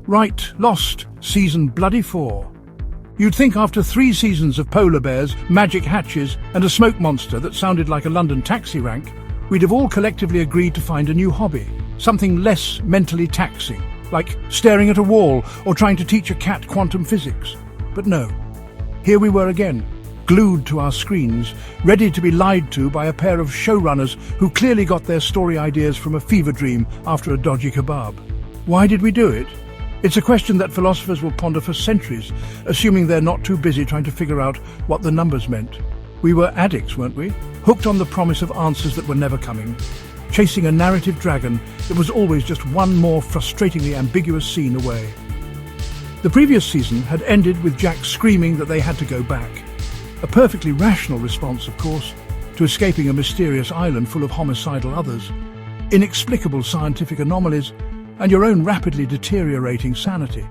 Right, Lost, season bloody 4. You'd think after 3 seasons of polar bears, magic hatches, and a smoke monster that sounded like a London taxi rank, we'd have all collectively agreed to find a new hobby, something less mentally taxing, like staring at a wall or trying to teach a cat quantum physics. But no, here we were again, glued to our screens, ready to be lied to by a pair of showrunners who clearly got their story ideas from a fever dream after a dodgy kebab. Why did we do it? It's a question that philosophers will ponder for centuries, assuming they're not too busy trying to figure out what the numbers meant. We were addicts, weren't we? Hooked on the promise of answers that were never coming. Chasing a narrative dragon that was always just one more frustratingly ambiguous scene away. The previous season had ended with Jack screaming that they had to go back. A perfectly rational response, of course, to escaping a mysterious island full of homicidal others, inexplicable scientific anomalies, and your own rapidly deteriorating sanity.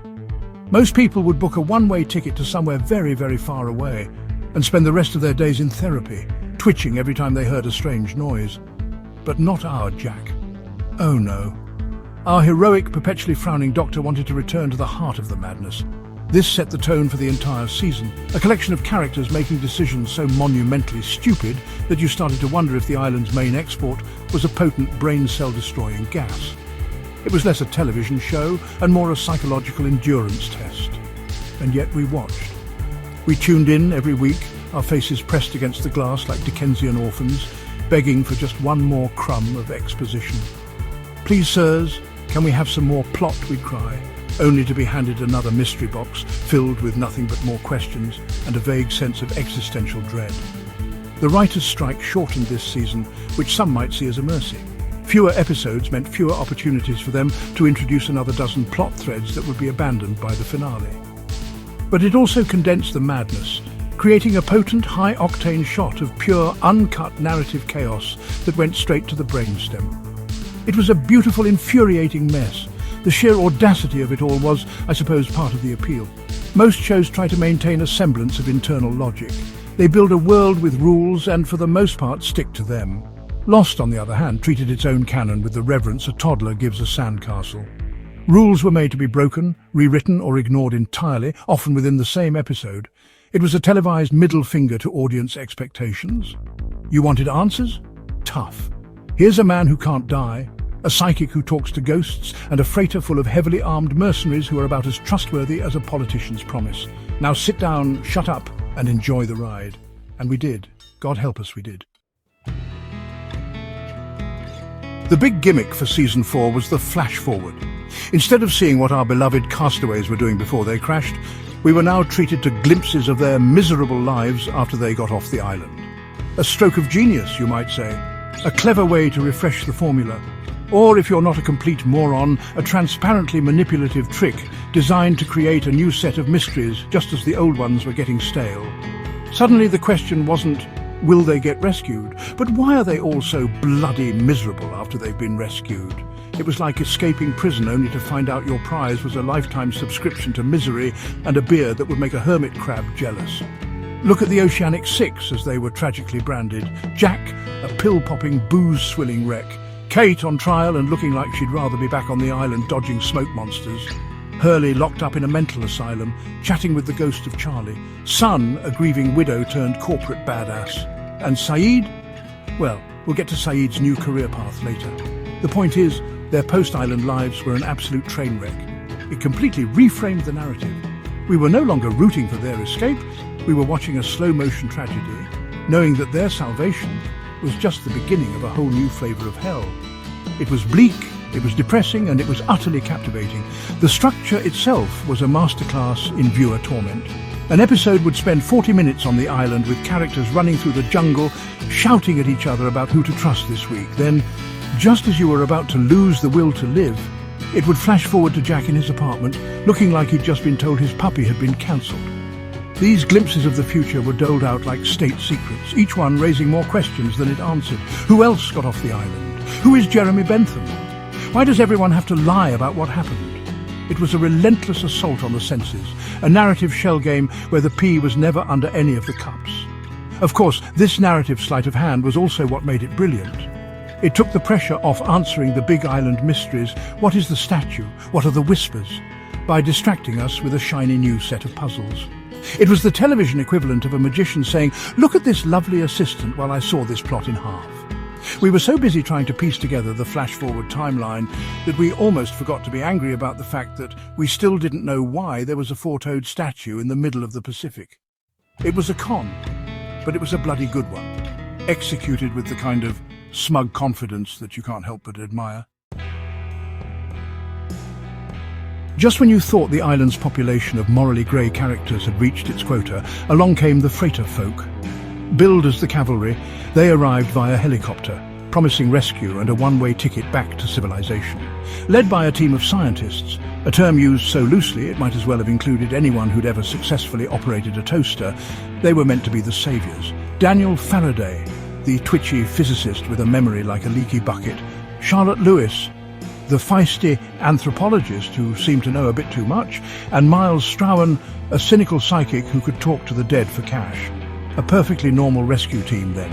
Most people would book a one-way ticket to somewhere very, very far away and spend the rest of their days in therapy, twitching every time they heard a strange noise. But not our Jack. Oh no. Our heroic, perpetually frowning doctor wanted to return to the heart of the madness. This set the tone for the entire season, a collection of characters making decisions so monumentally stupid that you started to wonder if the island's main export was a potent brain cell-destroying gas. It was less a television show and more a psychological endurance test. And yet we watched. We tuned in every week, our faces pressed against the glass like Dickensian orphans, begging for just one more crumb of exposition. Please, sirs, can we have some more plot, we'd cry, only to be handed another mystery box filled with nothing but more questions and a vague sense of existential dread. The writer's strike shortened this season, which some might see as a mercy. Fewer episodes meant fewer opportunities for them to introduce another dozen plot threads that would be abandoned by the finale. But it also condensed the madness, creating a potent, high-octane shot of pure, uncut narrative chaos that went straight to the brainstem. It was a beautiful, infuriating mess. The sheer audacity of it all was, I suppose, part of the appeal. Most shows try to maintain a semblance of internal logic. They build a world with rules and, for the most part, stick to them. Lost, on the other hand, treated its own canon with the reverence a toddler gives a sandcastle. Rules were made to be broken, rewritten or ignored entirely, often within the same episode. It was a televised middle finger to audience expectations. You wanted answers? Tough. Here's a man who can't die, a psychic who talks to ghosts, and a freighter full of heavily armed mercenaries who are about as trustworthy as a politician's promise. Now sit down, shut up, and enjoy the ride. And we did. God help us, we did. The big gimmick for Season 4 was the flash forward. Instead of seeing what our beloved castaways were doing before they crashed, we were now treated to glimpses of their miserable lives after they got off the island. A stroke of genius, you might say. A clever way to refresh the formula. Or, if you're not a complete moron, a transparently manipulative trick designed to create a new set of mysteries just as the old ones were getting stale. Suddenly the question wasn't, will they get rescued? But why are they all so bloody miserable after they've been rescued? It was like escaping prison only to find out your prize was a lifetime subscription to misery and a beer that would make a hermit crab jealous. Look at the Oceanic Six, as they were tragically branded. Jack, a pill-popping, booze-swilling wreck. Kate on trial and looking like she'd rather be back on the island dodging smoke monsters. Hurley locked up in a mental asylum, chatting with the ghost of Charlie. Sun, a grieving widow turned corporate badass. And Saeed? Well, we'll get to Saeed's new career path later. The point is, their post-island lives were an absolute train wreck. It completely reframed the narrative. We were no longer rooting for their escape, we were watching a slow-motion tragedy, knowing that their salvation was just the beginning of a whole new flavour of hell. It was bleak, it was depressing, and it was utterly captivating. The structure itself was a masterclass in viewer torment. An episode would spend 40 minutes on the island with characters running through the jungle, shouting at each other about who to trust this week. Then, just as you were about to lose the will to live, it would flash forward to Jack in his apartment, looking like he'd just been told his puppy had been cancelled. These glimpses of the future were doled out like state secrets, each one raising more questions than it answered. Who else got off the island? Who is Jeremy Bentham? Why does everyone have to lie about what happened? It was a relentless assault on the senses, a narrative shell game where the pea was never under any of the cups. Of course, this narrative sleight of hand was also what made it brilliant. It took the pressure off answering the big island mysteries. What is the statue? What are the whispers? by distracting us with a shiny new set of puzzles. It was the television equivalent of a magician saying, "Look at this lovely assistant," while I saw this plot in half. We were so busy trying to piece together the flash-forward timeline that we almost forgot to be angry about the fact that we still didn't know why there was a four-toed statue in the middle of the Pacific. It was a con, but it was a bloody good one, executed with the kind of smug confidence that you can't help but admire. Just when you thought the island's population of morally grey characters had reached its quota, along came the freighter folk. Billed as the cavalry, they arrived via helicopter, promising rescue and a one-way ticket back to civilization. Led by a team of scientists, a term used so loosely it might as well have included anyone who'd ever successfully operated a toaster, they were meant to be the saviours. Daniel Faraday, the twitchy physicist with a memory like a leaky bucket, Charlotte Lewis, the feisty anthropologist who seemed to know a bit too much, and Miles Strowan, a cynical psychic who could talk to the dead for cash. A perfectly normal rescue team then.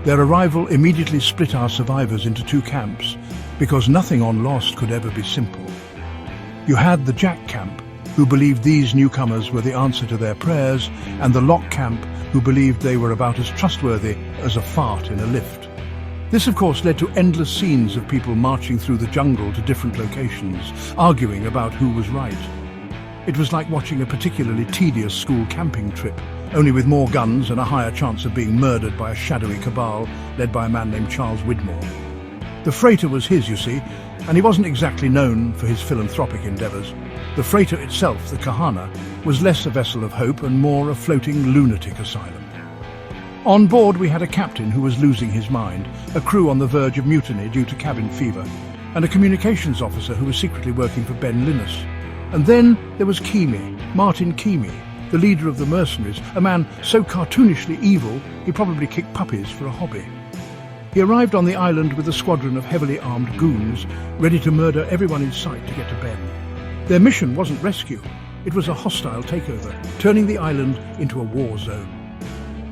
Their arrival immediately split our survivors into two camps, because nothing on Lost could ever be simple. You had the Jack camp, who believed these newcomers were the answer to their prayers, and the Lock camp, who believed they were about as trustworthy as a fart in a lift. This, of course, led to endless scenes of people marching through the jungle to different locations, arguing about who was right. It was like watching a particularly tedious school camping trip, only with more guns and a higher chance of being murdered by a shadowy cabal led by a man named Charles Widmore. The freighter was his, you see, and he wasn't exactly known for his philanthropic endeavours. The freighter itself, the Kahana, was less a vessel of hope and more a floating lunatic asylum. On board we had a captain who was losing his mind, a crew on the verge of mutiny due to cabin fever, and a communications officer who was secretly working for Ben Linus. And then there was Martin Keamy, the leader of the mercenaries, a man so cartoonishly evil he probably kicked puppies for a hobby. He arrived on the island with a squadron of heavily armed goons, ready to murder everyone in sight to get to Ben. Their mission wasn't rescue, it was a hostile takeover, turning the island into a war zone.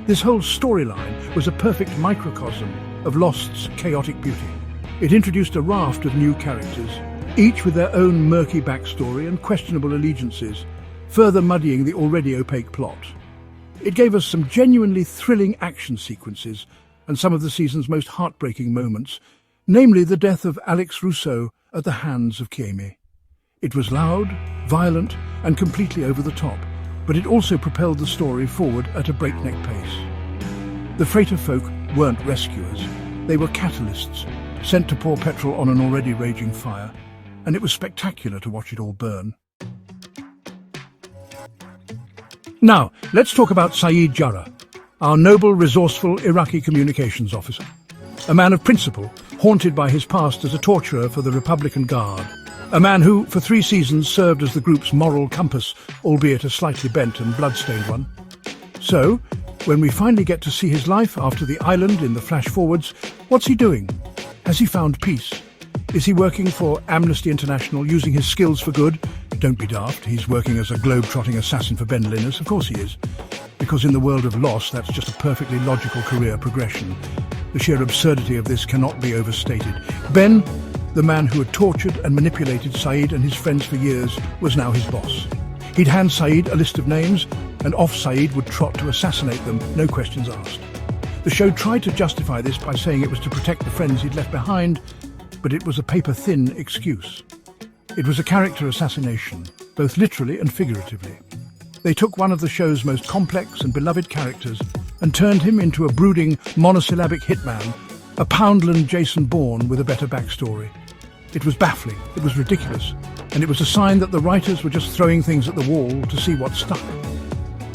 This whole storyline was a perfect microcosm of Lost's chaotic beauty. It introduced a raft of new characters, each with their own murky backstory and questionable allegiances, further muddying the already opaque plot. It gave us some genuinely thrilling action sequences and some of the season's most heartbreaking moments, namely the death of Alex Rousseau at the hands of Keamy. It was loud, violent, and completely over the top, but it also propelled the story forward at a breakneck pace. The freighter folk weren't rescuers. They were catalysts, sent to pour petrol on an already raging fire, and it was spectacular to watch it all burn. Now, let's talk about Saeed Jarrah, our noble, resourceful Iraqi communications officer. A man of principle, haunted by his past as a torturer for the Republican Guard. A man who, for 3 seasons, served as the group's moral compass, albeit a slightly bent and blood-stained one. So, when we finally get to see his life after the island in the flash-forwards, what's he doing? Has he found peace? Is he working for Amnesty International, using his skills for good? Don't be daft, he's working as a globe-trotting assassin for Ben Linus, of course he is. Because in the world of Lost, that's just a perfectly logical career progression. The sheer absurdity of this cannot be overstated. Ben, the man who had tortured and manipulated Saeed and his friends for years, was now his boss. He'd hand Saeed a list of names, and off Saeed would trot to assassinate them, no questions asked. The show tried to justify this by saying it was to protect the friends he'd left behind, but it was a paper-thin excuse. It was a character assassination, both literally and figuratively. They took one of the show's most complex and beloved characters and turned him into a brooding, monosyllabic hitman, a Poundland Jason Bourne with a better backstory. It was baffling, it was ridiculous, and it was a sign that the writers were just throwing things at the wall to see what stuck.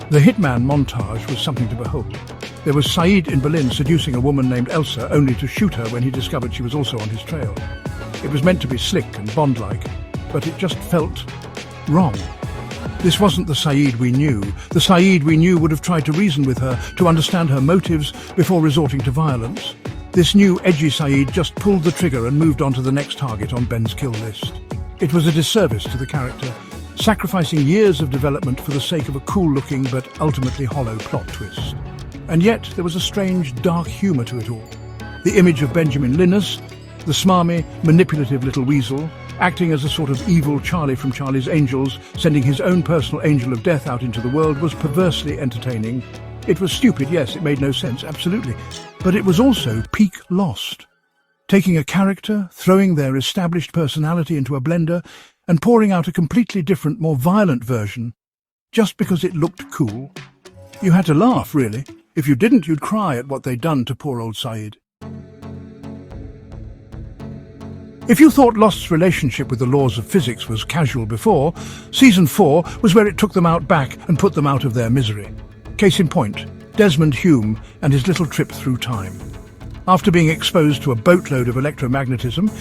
The Hitman montage was something to behold. There was Saeed in Berlin seducing a woman named Elsa, only to shoot her when he discovered she was also on his trail. It was meant to be slick and Bond-like, but it just felt wrong. This wasn't the Saeed we knew. The Saeed we knew would have tried to reason with her, to understand her motives before resorting to violence. This new edgy Saeed just pulled the trigger and moved on to the next target on Ben's kill list. It was a disservice to the character, sacrificing years of development for the sake of a cool-looking but ultimately hollow plot twist. And yet there was a strange, dark humour to it all. The image of Benjamin Linus, the smarmy, manipulative little weasel, acting as a sort of evil Charlie from Charlie's Angels, sending his own personal angel of death out into the world, was perversely entertaining. It was stupid, yes, it made no sense, absolutely. But it was also peak Lost. Taking a character, throwing their established personality into a blender, and pouring out a completely different, more violent version, just because it looked cool. You had to laugh, really. If you didn't, you'd cry at what they'd done to poor old Saeed. If you thought Lost's relationship with the laws of physics was casual before, Season 4 was where it took them out back and put them out of their misery. Case in point, Desmond Hume and his little trip through time. After being exposed to a boatload of electromagnetism,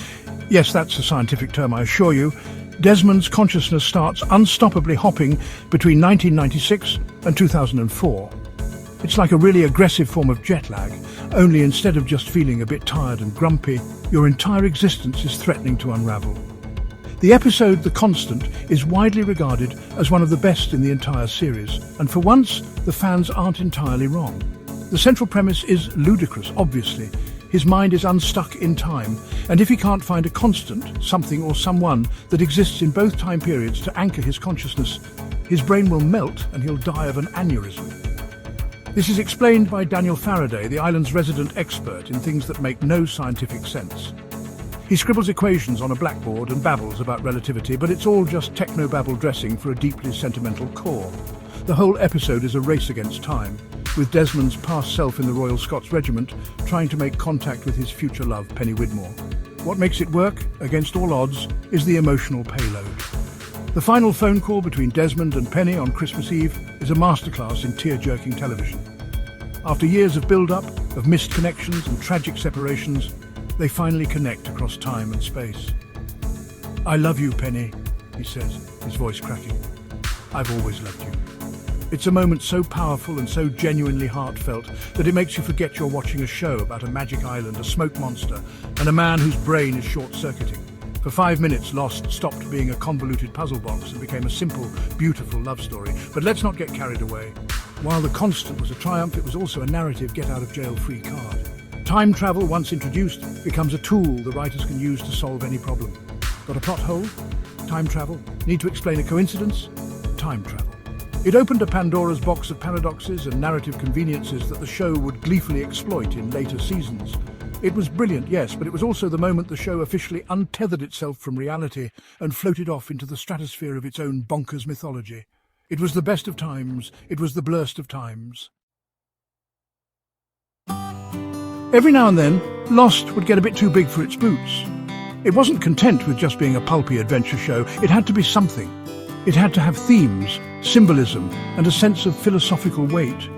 yes, that's a scientific term, I assure you, Desmond's consciousness starts unstoppably hopping between 1996 and 2004. It's like a really aggressive form of jet lag, only instead of just feeling a bit tired and grumpy, your entire existence is threatening to unravel. The episode The Constant is widely regarded as one of the best in the entire series, and for once, the fans aren't entirely wrong. The central premise is ludicrous, obviously. His mind is unstuck in time, and if he can't find a constant, something or someone that exists in both time periods to anchor his consciousness, his brain will melt and he'll die of an aneurysm. This is explained by Daniel Faraday, the island's resident expert in things that make no scientific sense. He scribbles equations on a blackboard and babbles about relativity, but it's all just techno-babble dressing for a deeply sentimental core. The whole episode is a race against time, with Desmond's past self in the Royal Scots Regiment trying to make contact with his future love, Penny Widmore. What makes it work, against all odds, is the emotional payload. The final phone call between Desmond and Penny on Christmas Eve is a masterclass in tear-jerking television. After years of build-up, of missed connections and tragic separations, they finally connect across time and space. "I love you, Penny," he says, his voice cracking. "I've always loved you." It's a moment so powerful and so genuinely heartfelt that it makes you forget you're watching a show about a magic island, a smoke monster, and a man whose brain is short-circuiting. For 5 minutes, Lost stopped being a convoluted puzzle box and became a simple, beautiful love story. But let's not get carried away. While The Constant was a triumph, it was also a narrative get-out-of-jail-free card. Time travel, once introduced, becomes a tool the writers can use to solve any problem. Got a plot hole? Time travel. Need to explain a coincidence? Time travel. It opened a Pandora's box of paradoxes and narrative conveniences that the show would gleefully exploit in later seasons. It was brilliant, yes, but it was also the moment the show officially untethered itself from reality and floated off into the stratosphere of its own bonkers mythology. It was the best of times, it was the blurst of times. Every now and then, Lost would get a bit too big for its boots. It wasn't content with just being a pulpy adventure show, it had to be something. It had to have themes, symbolism, and a sense of philosophical weight.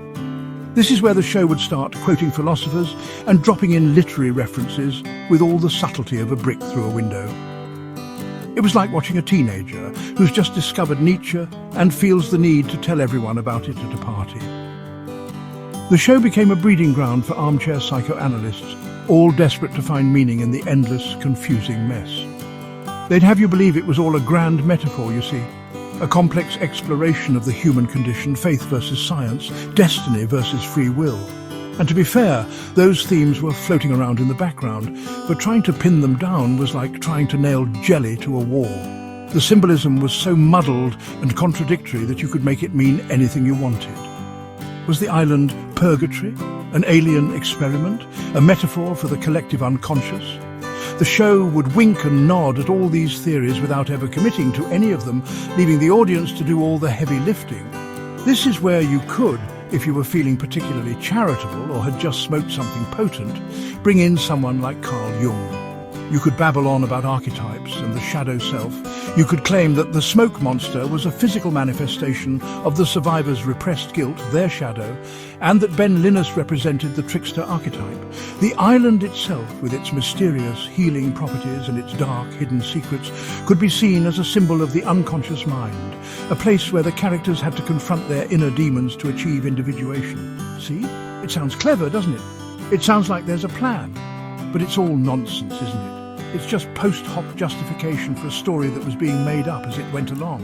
This is where the show would start quoting philosophers and dropping in literary references with all the subtlety of a brick through a window. It was like watching a teenager who's just discovered Nietzsche and feels the need to tell everyone about it at a party. The show became a breeding ground for armchair psychoanalysts, all desperate to find meaning in the endless, confusing mess. They'd have you believe it was all a grand metaphor, you see. A complex exploration of the human condition, faith versus science, destiny versus free will. And to be fair, those themes were floating around in the background, but trying to pin them down was like trying to nail jelly to a wall. The symbolism was so muddled and contradictory that you could make it mean anything you wanted. Was the island purgatory? An alien experiment? A metaphor for the collective unconscious? The show would wink and nod at all these theories without ever committing to any of them, leaving the audience to do all the heavy lifting. This is where you could, if you were feeling particularly charitable or had just smoked something potent, bring in someone like Carl Jung. You could babble on about archetypes and the shadow self. You could claim that the smoke monster was a physical manifestation of the survivor's repressed guilt, their shadow, and that Ben Linus represented the trickster archetype. The island itself, with its mysterious healing properties and its dark, hidden secrets, could be seen as a symbol of the unconscious mind, a place where the characters had to confront their inner demons to achieve individuation. See? It sounds clever, doesn't it? It sounds like there's a plan. But it's all nonsense, isn't it? It's just post-hoc justification for a story that was being made up as it went along.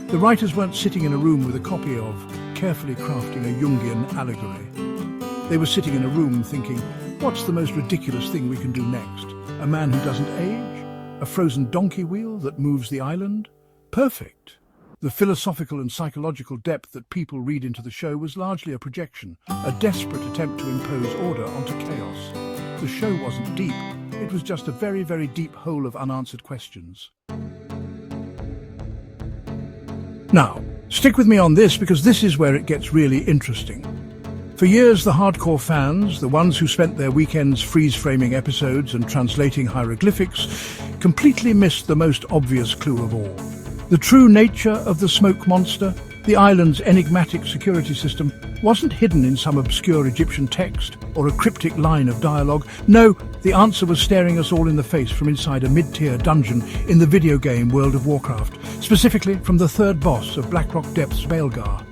The writers weren't sitting in a room with a copy of, carefully crafting a Jungian allegory. They were sitting in a room thinking, what's the most ridiculous thing we can do next? A man who doesn't age? A frozen donkey wheel that moves the island? Perfect. The philosophical and psychological depth that people read into the show was largely a projection, a desperate attempt to impose order onto chaos. The show wasn't deep, it was just a very, very deep hole of unanswered questions. Now, stick with me on this because this is where it gets really interesting. For years, the hardcore fans, the ones who spent their weekends freeze-framing episodes and translating hieroglyphics, completely missed the most obvious clue of all. The true nature of the smoke monster, the island's enigmatic security system, wasn't hidden in some obscure Egyptian text or a cryptic line of dialogue. No, the answer was staring us all in the face from inside a mid-tier dungeon in the video game World of Warcraft, specifically from the third boss of Blackrock Depths, Baelgar.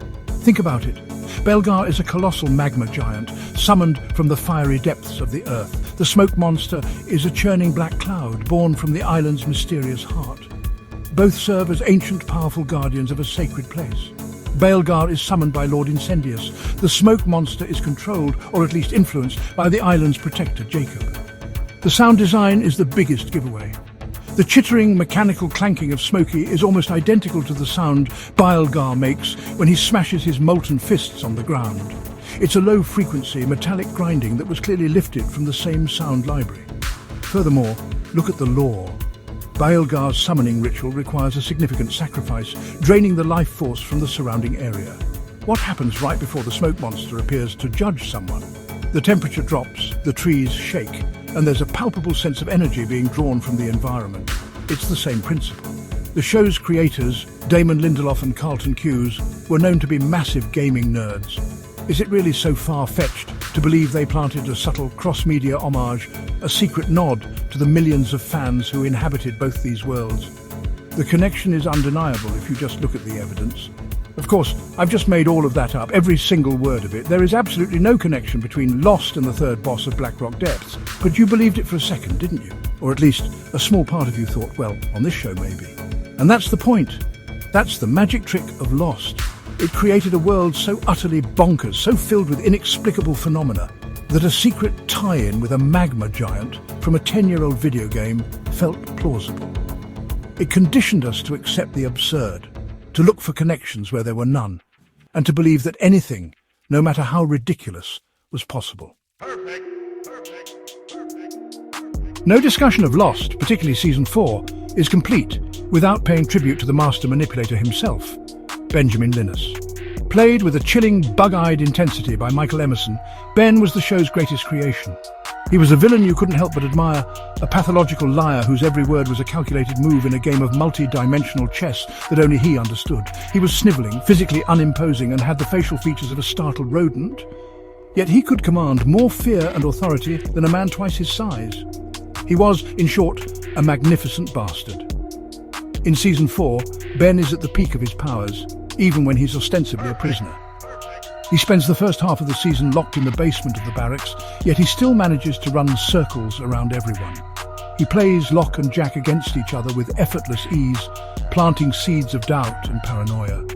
Think about it. Baelgar is a colossal magma giant, summoned from the fiery depths of the earth. The smoke monster is a churning black cloud born from the island's mysterious heart. Both serve as ancient, powerful guardians of a sacred place. Baelgar is summoned by Lord Incendius. The smoke monster is controlled, or at least influenced, by the island's protector, Jacob. The sound design is the biggest giveaway. The chittering, mechanical clanking of Smokey is almost identical to the sound Baelgar makes when he smashes his molten fists on the ground. It's a low-frequency, metallic grinding that was clearly lifted from the same sound library. Furthermore, look at the lore. Baelgar's summoning ritual requires a significant sacrifice, draining the life force from the surrounding area. What happens right before the smoke monster appears to judge someone? The temperature drops, the trees shake, and there's a palpable sense of energy being drawn from the environment. It's the same principle. The show's creators, Damon Lindelof and Carlton Cuse, were known to be massive gaming nerds. Is it really so far-fetched to believe they planted a subtle cross-media homage, a secret nod to the millions of fans who inhabited both these worlds? The connection is undeniable if you just look at the evidence. Of course, I've just made all of that up, every single word of it. There is absolutely no connection between Lost and the third boss of Blackrock Depths. But you believed it for a second, didn't you? Or at least a small part of you thought, well, on this show maybe. And that's the point. That's the magic trick of Lost. It created a world so utterly bonkers, so filled with inexplicable phenomena, that a secret tie-in with a magma giant from a 10-year-old video game felt plausible. It conditioned us to accept the absurd, to look for connections where there were none, and to believe that anything, no matter how ridiculous, was possible. Perfect. No discussion of Lost, particularly Season 4, is complete without paying tribute to the master manipulator himself, Benjamin Linus. Played with a chilling, bug-eyed intensity by Michael Emerson, Ben was the show's greatest creation. He was a villain you couldn't help but admire, a pathological liar whose every word was a calculated move in a game of multi-dimensional chess that only he understood. He was snivelling, physically unimposing, and had the facial features of a startled rodent. Yet he could command more fear and authority than a man twice his size. He was, in short, a magnificent bastard. In Season 4, Ben is at the peak of his powers, even when he's ostensibly a prisoner. He spends the first half of the season locked in the basement of the barracks, yet he still manages to run circles around everyone. He plays Lock and Jack against each other with effortless ease, planting seeds of doubt and paranoia.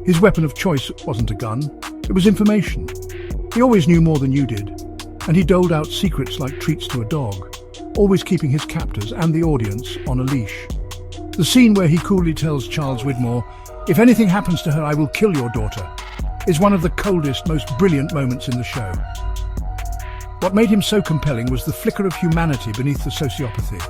His weapon of choice wasn't a gun, it was information. He always knew more than you did, and he doled out secrets like treats to a dog, always keeping his captors and the audience on a leash. The scene where he coolly tells Charles Widmore, "If anything happens to her, I will kill your daughter," is one of the coldest, most brilliant moments in the show. What made him so compelling was the flicker of humanity beneath the sociopathy.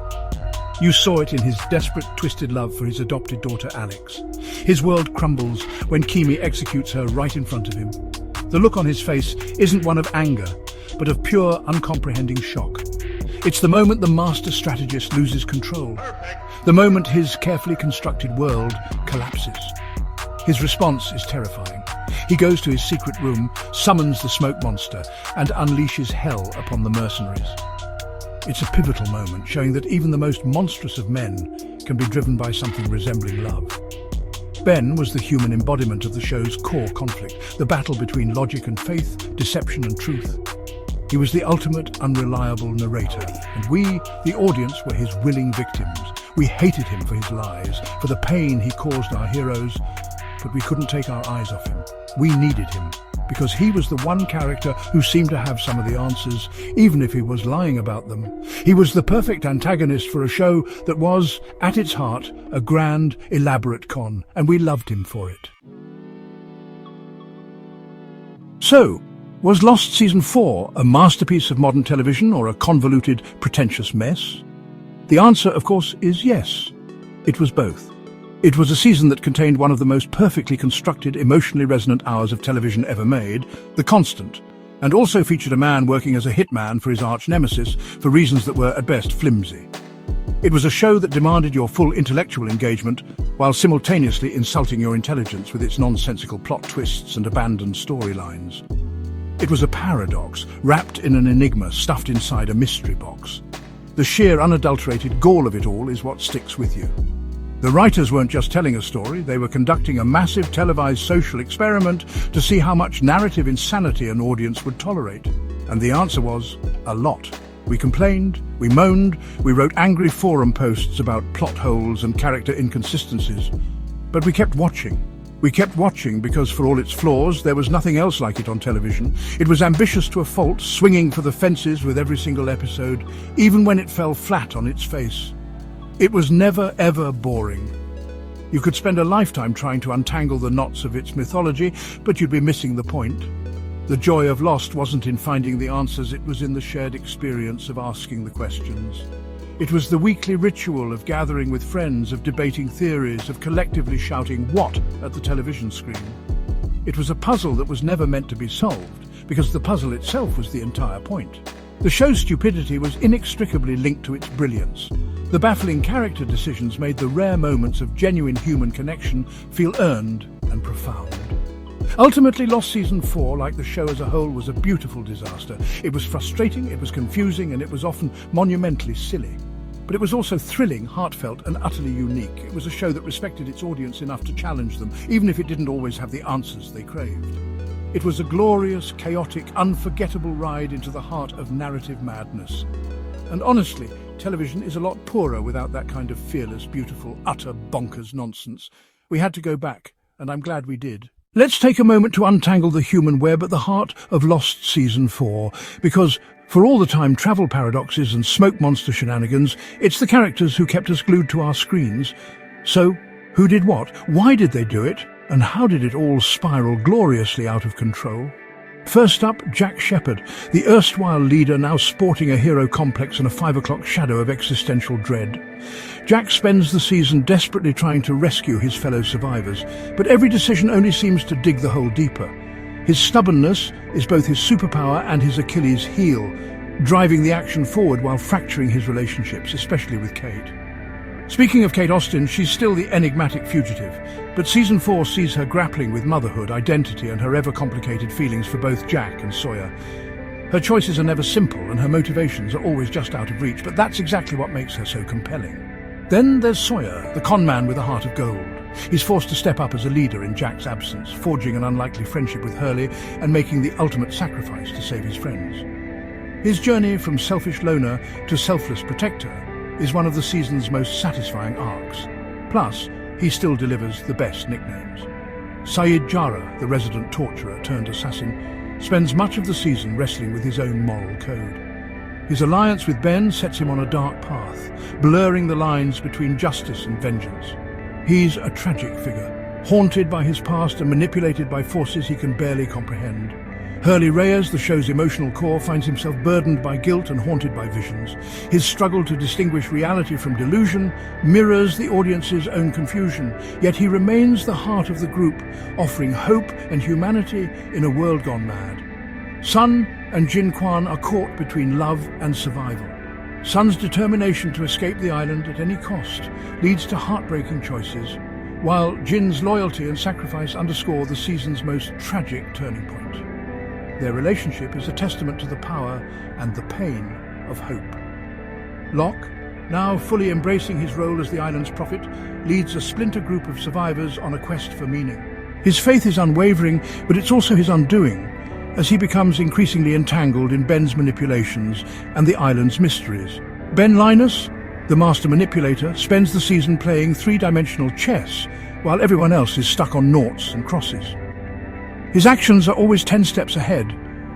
You saw it in his desperate, twisted love for his adopted daughter Alex. His world crumbles when Kimi executes her right in front of him. The look on his face isn't one of anger, but of pure, uncomprehending shock. It's the moment the master strategist loses control. The moment his carefully constructed world collapses. His response is terrifying. He goes to his secret room, summons the smoke monster, and unleashes hell upon the mercenaries. It's a pivotal moment, showing that even the most monstrous of men can be driven by something resembling love. Ben was the human embodiment of the show's core conflict, the battle between logic and faith, deception and truth. He was the ultimate unreliable narrator, and we, the audience, were his willing victims. We hated him for his lies, for the pain he caused our heroes, but we couldn't take our eyes off him. We needed him. because he was the one character who seemed to have some of the answers, even if he was lying about them. He was the perfect antagonist for a show that was, at its heart, a grand, elaborate con, and we loved him for it. So, was Lost Season 4 a masterpiece of modern television or a convoluted, pretentious mess? The answer, of course, is yes. It was both. It was a season that contained one of the most perfectly constructed, emotionally resonant hours of television ever made, The Constant, and also featured a man working as a hitman for his arch-nemesis for reasons that were, at best, flimsy. It was a show that demanded your full intellectual engagement while simultaneously insulting your intelligence with its nonsensical plot twists and abandoned storylines. It was a paradox, wrapped in an enigma stuffed inside a mystery box. The sheer, unadulterated gall of it all is what sticks with you. The writers weren't just telling a story, they were conducting a massive televised social experiment to see how much narrative insanity an audience would tolerate. And the answer was, a lot. We complained, we moaned, we wrote angry forum posts about plot holes and character inconsistencies. But we kept watching. We kept watching because, for all its flaws, there was nothing else like it on television. It was ambitious to a fault, swinging for the fences with every single episode, even when it fell flat on its face. It was never, ever boring. You could spend a lifetime trying to untangle the knots of its mythology, but you'd be missing the point. The joy of Lost wasn't in finding the answers, it was in the shared experience of asking the questions. It was the weekly ritual of gathering with friends, of debating theories, of collectively shouting "what" at the television screen. It was a puzzle that was never meant to be solved, because the puzzle itself was the entire point. The show's stupidity was inextricably linked to its brilliance. The baffling character decisions made the rare moments of genuine human connection feel earned and profound. Ultimately, Lost Season 4, like the show as a whole, was a beautiful disaster. It was frustrating, it was confusing, and it was often monumentally silly. But it was also thrilling, heartfelt, and utterly unique. It was a show that respected its audience enough to challenge them, even if it didn't always have the answers they craved. It was a glorious, chaotic, unforgettable ride into the heart of narrative madness. And honestly, television is a lot poorer without that kind of fearless, beautiful, utter bonkers nonsense. We had to go back, and I'm glad we did. Let's take a moment to untangle the human web at the heart of Lost Season 4, because for all the time travel paradoxes and smoke monster shenanigans, it's the characters who kept us glued to our screens. So, who did what? Why did they do it? And how did it all spiral gloriously out of control? First up, Jack Shepherd, the erstwhile leader now sporting a hero complex and a 5 o'clock shadow of existential dread. Jack spends the season desperately trying to rescue his fellow survivors, but every decision only seems to dig the hole deeper. His stubbornness is both his superpower and his Achilles heel, driving the action forward while fracturing his relationships, especially with Kate. Speaking of Kate Austen, she's still the enigmatic fugitive, but Season 4 sees her grappling with motherhood, identity, and her ever-complicated feelings for both Jack and Sawyer. Her choices are never simple, and her motivations are always just out of reach, but that's exactly what makes her so compelling. Then there's Sawyer, the con man with a heart of gold. He's forced to step up as a leader in Jack's absence, forging an unlikely friendship with Hurley and making the ultimate sacrifice to save his friends. His journey from selfish loner to selfless protector is one of the season's most satisfying arcs. Plus, he still delivers the best nicknames. Saeed Jarrah, the resident torturer turned assassin, spends much of the season wrestling with his own moral code. His alliance with Ben sets him on a dark path, blurring the lines between justice and vengeance. He's a tragic figure, haunted by his past and manipulated by forces he can barely comprehend. Hurley Reyes, the show's emotional core, finds himself burdened by guilt and haunted by visions. His struggle to distinguish reality from delusion mirrors the audience's own confusion, yet he remains the heart of the group, offering hope and humanity in a world gone mad. Sun and Jin Kwan are caught between love and survival. Sun's determination to escape the island at any cost leads to heartbreaking choices, while Jin's loyalty and sacrifice underscore the season's most tragic turning point. Their relationship is a testament to the power and the pain of hope. Locke, now fully embracing his role as the island's prophet, leads a splinter group of survivors on a quest for meaning. His faith is unwavering, but it's also his undoing, as he becomes increasingly entangled in Ben's manipulations and the island's mysteries. Ben Linus, the master manipulator, spends the season playing three-dimensional chess, while everyone else is stuck on noughts and crosses. His actions are always 10 steps ahead,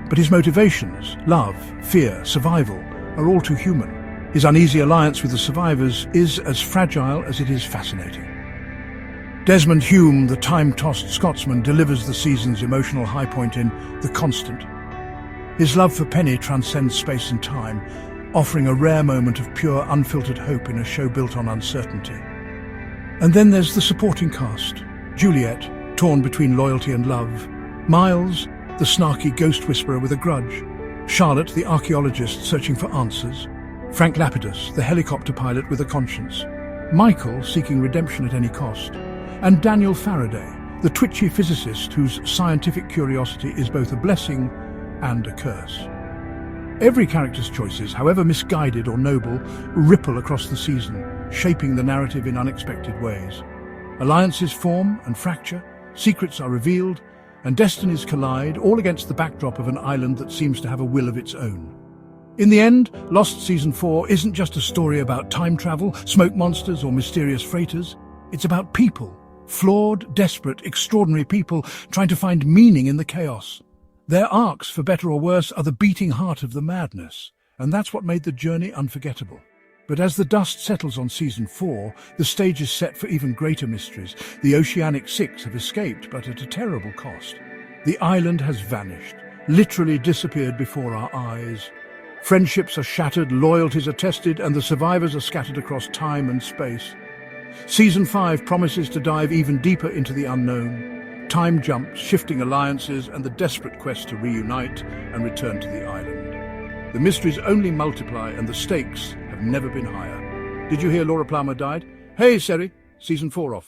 but his motivations, love, fear, survival, are all too human. His uneasy alliance with the survivors is as fragile as it is fascinating. Desmond, the time-tossed Scotsman, delivers the season's emotional high point in The Constant. His love for Penny transcends space and time, offering a rare moment of pure, unfiltered hope in a show built on uncertainty. And then there's the supporting cast. Juliet, torn between loyalty and love. Miles, the snarky ghost whisperer with a grudge. Charlotte, the archaeologist searching for answers. Frank Lapidus, the helicopter pilot with a conscience. Michael, seeking redemption at any cost. And Daniel Faraday, the twitchy physicist whose scientific curiosity is both a blessing and a curse. Every character's choices, however misguided or noble, ripple across the season, shaping the narrative in unexpected ways. Alliances form and fracture, secrets are revealed, and destinies collide, all against the backdrop of an island that seems to have a will of its own. In the end, Lost Season 4 isn't just a story about time travel, smoke monsters, or mysterious freighters. It's about people. Flawed, desperate, extraordinary people trying to find meaning in the chaos. Their arcs, for better or worse, are the beating heart of the madness, and that's what made the journey unforgettable. But as the dust settles on Season 4, the stage is set for even greater mysteries. The Oceanic Six have escaped, but at a terrible cost. The island has vanished, literally disappeared before our eyes. Friendships are shattered, loyalties are tested, and the survivors are scattered across time and space. Season 5 promises to dive even deeper into the unknown. Time jumps, shifting alliances, and the desperate quest to reunite and return to the island. The mysteries only multiply, and the stakes have never been higher. Did you hear Laura Palmer died? Hey, Seri, Season 4 off.